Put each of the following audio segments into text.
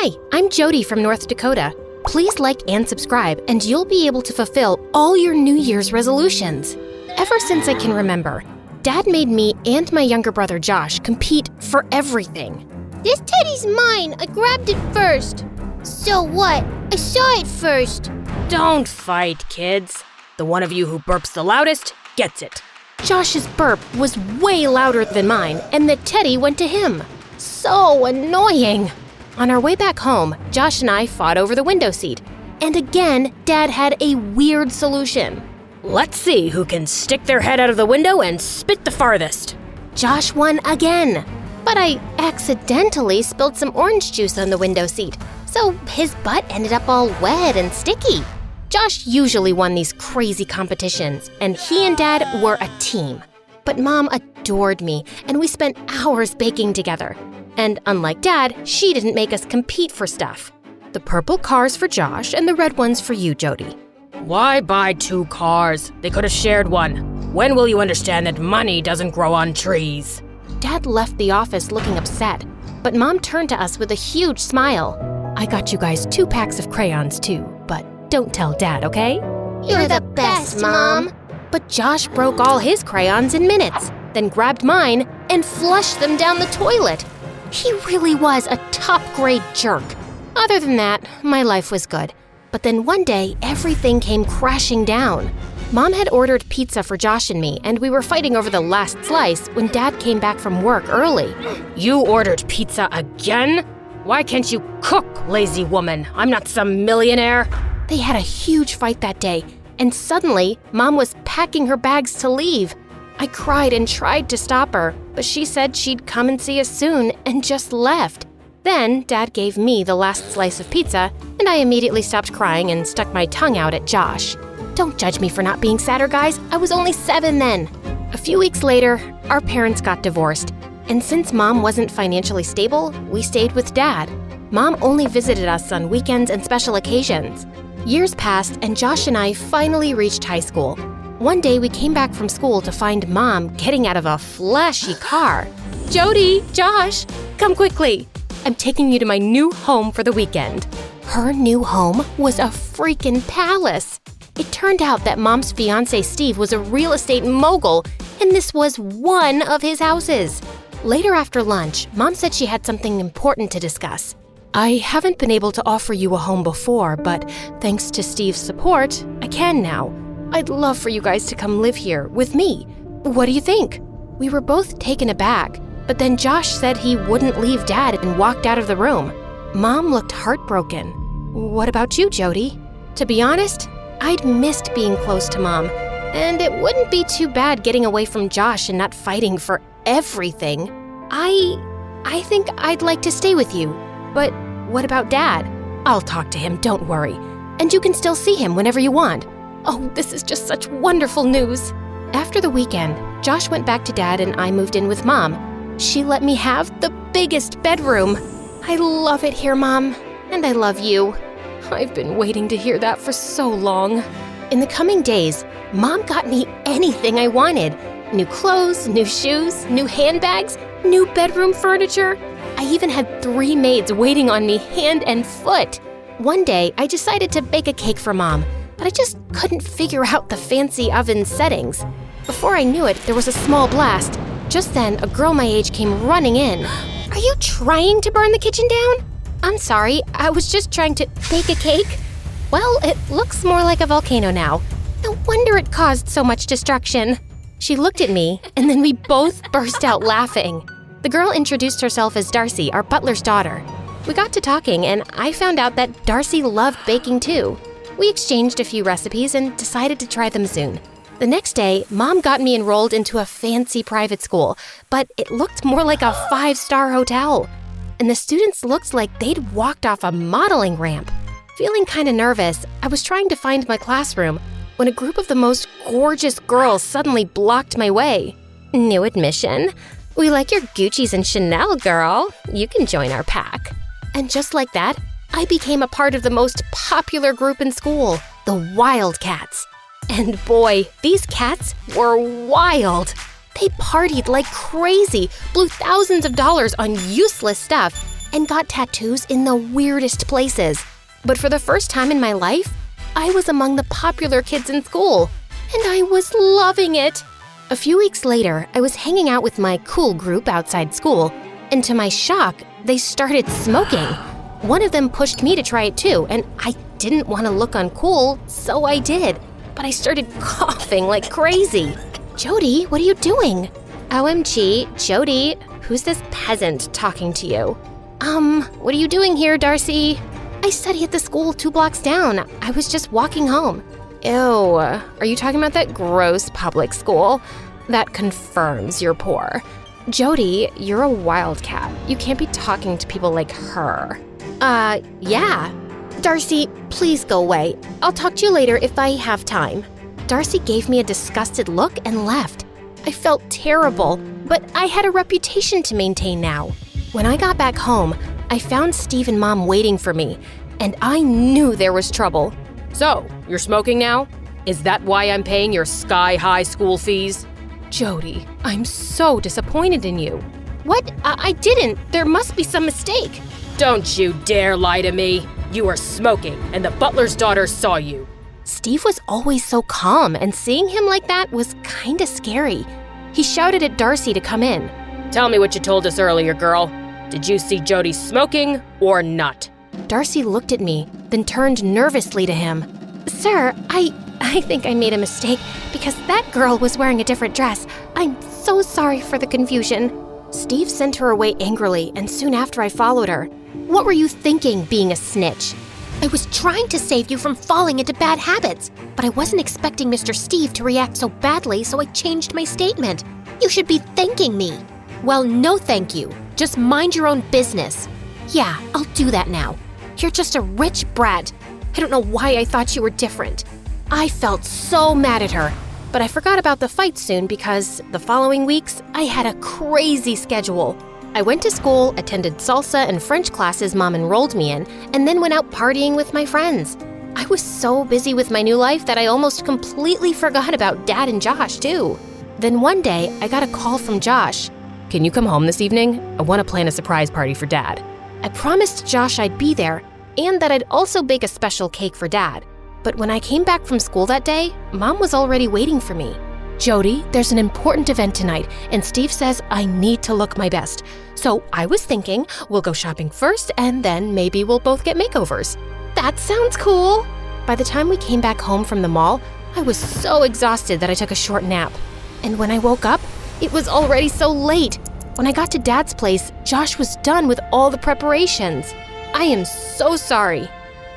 Hi, I'm Jody from North Dakota. Please like and subscribe, and you'll be able to fulfill all your New Year's resolutions. Ever since I can remember, Dad made me and my younger brother Josh compete for everything. This teddy's mine. I grabbed it first. So what? I saw it first. Don't fight, kids. The one of you who burps the loudest gets it. Josh's burp was way louder than mine, and the teddy went to him. So annoying. On our way back home, Josh and I fought over the window seat. And again, Dad had a weird solution. Let's see who can stick their head out of the window and spit the farthest. Josh won again. But I accidentally spilled some orange juice on the window seat, so his butt ended up all wet and sticky. Josh usually won these crazy competitions, and he and Dad were a team. But Mom adored me, and we spent hours baking together. And unlike Dad, she didn't make us compete for stuff. The purple cars for Josh and the red ones for you, Jody. Why buy 2 cars? They could have shared one. When will you understand that money doesn't grow on trees? Dad left the office looking upset, but Mom turned to us with a huge smile. I got you guys 2 packs of crayons too, but don't tell Dad, okay? You're the best, Mom. But Josh broke all his crayons in minutes, then grabbed mine and flushed them down the toilet. He really was a top-grade jerk. Other than that, my life was good. But then one day, everything came crashing down. Mom had ordered pizza for Josh and me, and we were fighting over the last slice when Dad came back from work early. You ordered pizza again? Why can't you cook, lazy woman? I'm not some millionaire. They had a huge fight that day, and suddenly, Mom was packing her bags to leave. I cried and tried to stop her, but she said she'd come and see us soon and just left. Then, Dad gave me the last slice of pizza, and I immediately stopped crying and stuck my tongue out at Josh. Don't judge me for not being sadder, guys. I was only 7 then. A few weeks later, our parents got divorced, and since Mom wasn't financially stable, we stayed with Dad. Mom only visited us on weekends and special occasions. Years passed, and Josh and I finally reached high school. One day, we came back from school to find Mom getting out of a flashy car. Jody, Josh, come quickly. I'm taking you to my new home for the weekend. Her new home was a freaking palace. It turned out that Mom's fiancé Steve was a real estate mogul, and this was one of his houses. Later after lunch, Mom said she had something important to discuss. I haven't been able to offer you a home before, but thanks to Steve's support, I can now. I'd love for you guys to come live here with me. What do you think? We were both taken aback, but then Josh said he wouldn't leave Dad and walked out of the room. Mom looked heartbroken. What about you, Jody? To be honest, I'd missed being close to Mom, and it wouldn't be too bad getting away from Josh and not fighting for everything. I think I'd like to stay with you, but what about Dad? I'll talk to him, don't worry, and you can still see him whenever you want. Oh, this is just such wonderful news. After the weekend, Josh went back to Dad and I moved in with Mom. She let me have the biggest bedroom. I love it here, Mom, and I love you. I've been waiting to hear that for so long. In the coming days, Mom got me anything I wanted. New clothes, new shoes, new handbags, new bedroom furniture. I even had 3 maids waiting on me hand and foot. One day, I decided to bake a cake for Mom, but I just couldn't figure out the fancy oven settings. Before I knew it, there was a small blast. Just then, a girl my age came running in. Are you trying to burn the kitchen down? I'm sorry, I was just trying to bake a cake. Well, it looks more like a volcano now. No wonder it caused so much destruction. She looked at me, and then we both burst out laughing. The girl introduced herself as Darcy, our butler's daughter. We got to talking, and I found out that Darcy loved baking too. We exchanged a few recipes and decided to try them soon. The next day, Mom got me enrolled into a fancy private school, but it looked more like a 5-star hotel. And the students looked like they'd walked off a modeling ramp. Feeling kind of nervous, I was trying to find my classroom when a group of the most gorgeous girls suddenly blocked my way. New admission. We like your Gucci's and Chanel, girl. You can join our pack. And just like that, I became a part of the most popular group in school, the Wildcats. And boy, these cats were wild. They partied like crazy, blew thousands of dollars on useless stuff, and got tattoos in the weirdest places. But for the first time in my life, I was among the popular kids in school, and I was loving it. A few weeks later, I was hanging out with my cool group outside school, and to my shock, they started smoking. One of them pushed me to try it too, and I didn't want to look uncool, so I did. But I started coughing like crazy. Jody, what are you doing? OMG, Jody, who's this peasant talking to you? What are you doing here, Darcy? I study at the school 2 blocks down. I was just walking home. Ew, are you talking about that gross public school? That confirms you're poor. Jody, you're a wildcat. You can't be talking to people like her. Yeah. Darcy, please go away. I'll talk to you later if I have time. Darcy gave me a disgusted look and left. I felt terrible, but I had a reputation to maintain now. When I got back home, I found Steve and Mom waiting for me, and I knew there was trouble. So, you're smoking now? Is that why I'm paying your sky-high school fees? Jody, I'm so disappointed in you. What? I didn't. There must be some mistake. Don't you dare lie to me. You were smoking, and the butler's daughter saw you. Steve was always so calm, and seeing him like that was kinda scary. He shouted at Darcy to come in. Tell me what you told us earlier, girl. Did you see Jody smoking or not? Darcy looked at me, then turned nervously to him. Sir, I think I made a mistake because that girl was wearing a different dress. I'm so sorry for the confusion. Steve sent her away angrily, and soon after I followed her. What were you thinking, being a snitch? I was trying to save you from falling into bad habits, but I wasn't expecting Mr. Steve to react so badly, so I changed my statement. You should be thanking me. Well, no thank you. Just mind your own business. Yeah, I'll do that now. You're just a rich brat. I don't know why I thought you were different. I felt so mad at her, but I forgot about the fight soon because the following weeks, I had a crazy schedule. I went to school, attended salsa and French classes Mom enrolled me in, and then went out partying with my friends. I was so busy with my new life that I almost completely forgot about Dad and Josh, too. Then one day, I got a call from Josh. Can you come home this evening? I want to plan a surprise party for Dad. I promised Josh I'd be there, and that I'd also bake a special cake for Dad. But when I came back from school that day, Mom was already waiting for me. Jody, there's an important event tonight, and Steve says I need to look my best. So I was thinking we'll go shopping first, and then maybe we'll both get makeovers. That sounds cool. By the time we came back home from the mall, I was so exhausted that I took a short nap. And when I woke up, it was already so late. When I got to Dad's place, Josh was done with all the preparations. I am so sorry.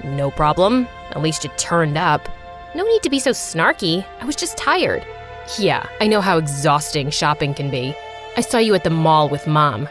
No problem. At least you turned up. No need to be so snarky. I was just tired. Yeah, I know how exhausting shopping can be. I saw you at the mall with Mom.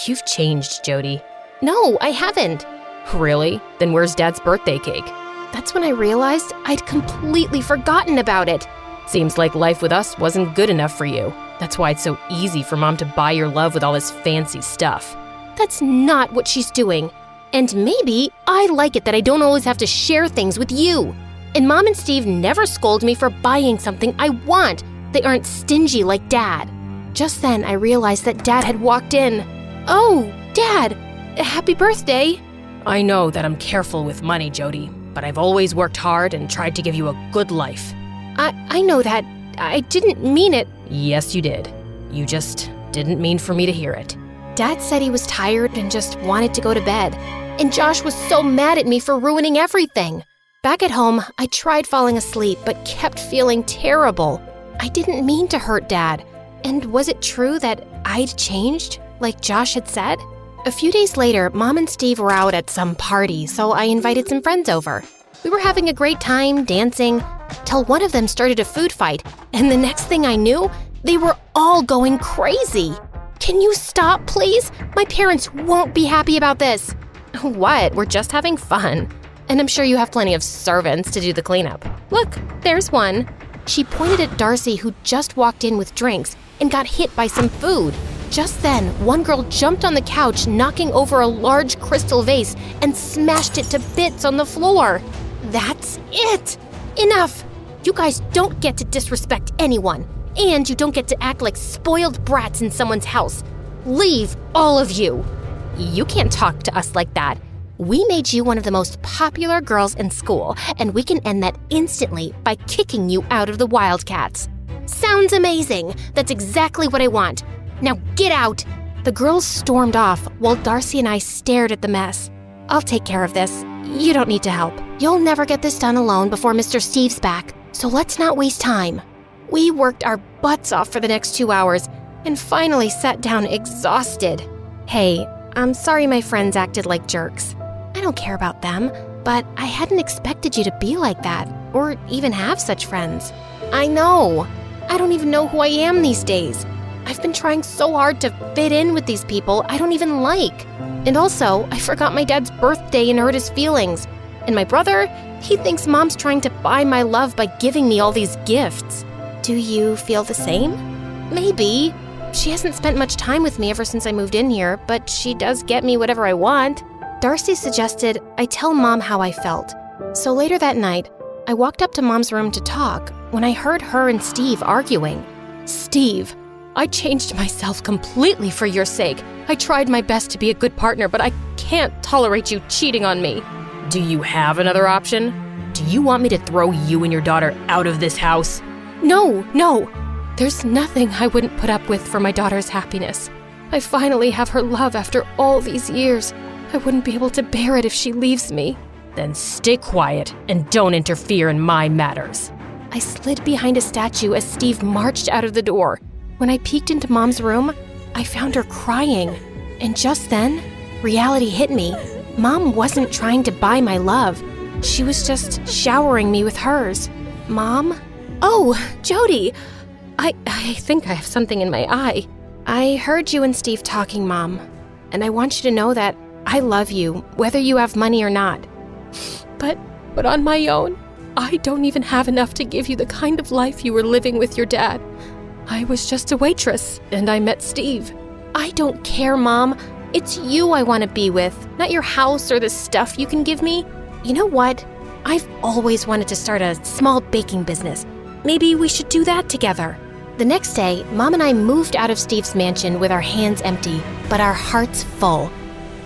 You've changed, Jody. No, I haven't. Really? Then where's Dad's birthday cake? That's when I realized I'd completely forgotten about it. Seems like life with us wasn't good enough for you. That's why it's so easy for Mom to buy your love with all this fancy stuff. That's not what she's doing. And maybe I like it that I don't always have to share things with you. And Mom and Steve never scold me for buying something I want. They aren't stingy like Dad. Just then, I realized that Dad had walked in. Oh, Dad! Happy birthday! I know that I'm careful with money, Jody, but I've always worked hard and tried to give you a good life. I know that. I didn't mean it. Yes, you did. You just didn't mean for me to hear it. Dad said he was tired and just wanted to go to bed. And Josh was so mad at me for ruining everything. Back at home, I tried falling asleep but kept feeling terrible. I didn't mean to hurt Dad. And was it true that I'd changed, like Josh had said? A few days later, Mom and Steve were out at some party, so I invited some friends over. We were having a great time, dancing, till one of them started a food fight, and the next thing I knew, they were all going crazy. Can you stop, please? My parents won't be happy about this. What? We're just having fun. And I'm sure you have plenty of servants to do the cleanup. Look, there's one. She pointed at Darcy, who just walked in with drinks and got hit by some food. Just then, one girl jumped on the couch, knocking over a large crystal vase and smashed it to bits on the floor. That's it! Enough! You guys don't get to disrespect anyone, and you don't get to act like spoiled brats in someone's house. Leave, all of you! You can't talk to us like that. We made you one of the most popular girls in school, and we can end that instantly by kicking you out of the Wildcats. Sounds amazing. That's exactly what I want. Now get out. The girls stormed off while Darcy and I stared at the mess. I'll take care of this. You don't need to help. You'll never get this done alone before Mr. Steve's back, so let's not waste time. We worked our butts off for the next 2 hours and finally sat down exhausted. Hey, I'm sorry my friends acted like jerks. I don't care about them, but I hadn't expected you to be like that, or even have such friends. I know. I don't even know who I am these days. I've been trying so hard to fit in with these people I don't even like. And also, I forgot my dad's birthday and hurt his feelings. And my brother, he thinks Mom's trying to buy my love by giving me all these gifts. Do you feel the same? Maybe. She hasn't spent much time with me ever since I moved in here, but she does get me whatever I want. Darcy suggested I tell Mom how I felt. So later that night, I walked up to Mom's room to talk when I heard her and Steve arguing. Steve, I changed myself completely for your sake. I tried my best to be a good partner, but I can't tolerate you cheating on me. Do you have another option? Do you want me to throw you and your daughter out of this house? No. There's nothing I wouldn't put up with for my daughter's happiness. I finally have her love after all these years. I wouldn't be able to bear it if she leaves me. Then stay quiet and don't interfere in my matters. I slid behind a statue as Steve marched out of the door. When I peeked into Mom's room, I found her crying. And just then, reality hit me. Mom wasn't trying to buy my love. She was just showering me with hers. Mom? Oh, Jody! I think I have something in my eye. I heard you and Steve talking, Mom. And I want you to know that I love you, whether you have money or not. But on my own, I don't even have enough to give you the kind of life you were living with your dad. I was just a waitress, and I met Steve. I don't care, Mom. It's you I want to be with, not your house or the stuff you can give me. You know what? I've always wanted to start a small baking business. Maybe we should do that together. The next day, Mom and I moved out of Steve's mansion with our hands empty, but our hearts full.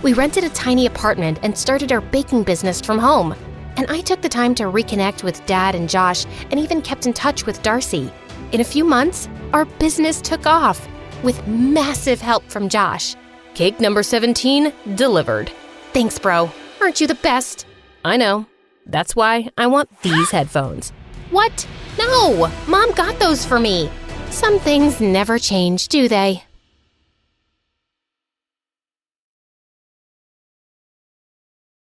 We rented a tiny apartment and started our baking business from home. And I took the time to reconnect with Dad and Josh and even kept in touch with Darcy. In a few months, our business took off with massive help from Josh. Cake number 17 delivered. Thanks, bro. Aren't you the best? I know. That's why I want these headphones. What? No! Mom got those for me. Some things never change, do they?